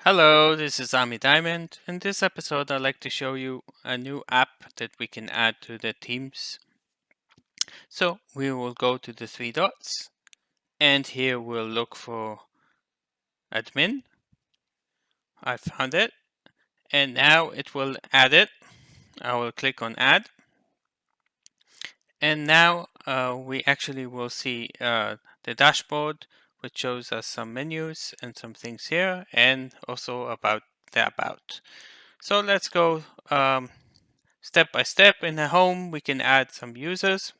Hello, this is Ami Diamond. In this episode, I'd like to show you a new app that we can add to the Teams. So we will go to the three dots, and here we'll look for admin. I found it, and now it will add it. I will click on add, and now we actually will see the dashboard, which shows us some menus and some things here, and also about the about. So let's go step by step. In the home, we can add some users,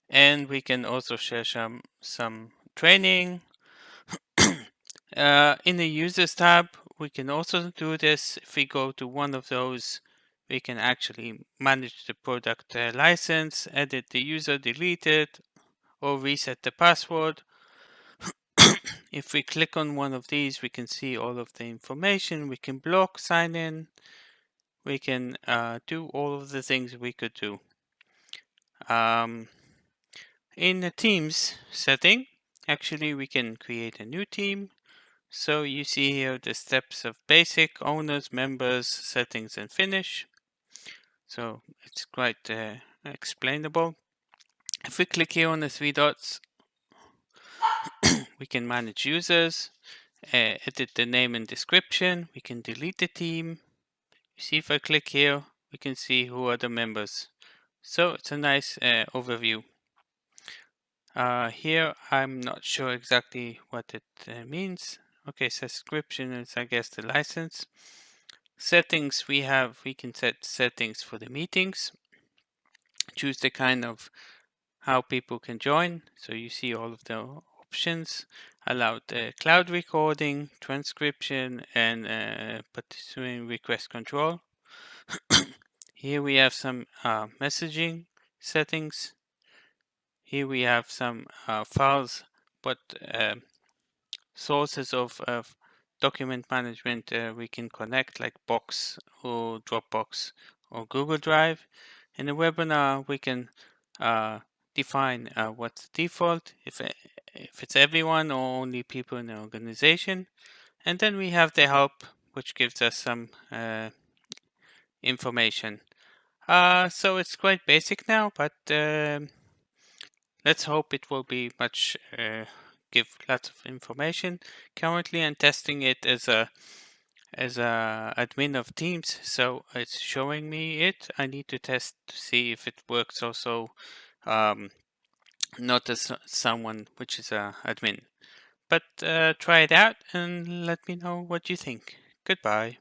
and we can also share some training. In the users tab, we can also do this. If we go to one of those, we can actually manage the product license, edit the user, delete it, or reset the password. If we click on one of these, we can see all of the information. We can block, sign in. We can do all of the things we could do. In the Teams setting, actually we can create a new team. So you see here the steps of basic, owners, members, settings, and finish. So it's quite explainable. If we click here on the three dots, we can manage users, edit the name and description. We can delete the team. You see, if I click here, we can see who are the members. So it's a nice overview. Here, I'm not sure exactly what it means. Okay, subscription is, I guess, the license. Settings we can set settings for the meetings. Choose the kind of how people can join. So you see all of the options. Allow the cloud recording, transcription, and participant request control. Here we have some messaging settings. Here we have some files, but sources of document management we can connect, like Box or Dropbox or Google Drive. In the webinar, we can define what's the default, if it's everyone or only people in the organization. And then we have the help, which gives us some information. So it's quite basic now, but let's hope it will be much give lots of information. Currently, I'm testing it as a admin of Teams, so it's showing me it. I need to test to see if it works also, not as someone which is a admin. But try it out and let me know what you think. Goodbye.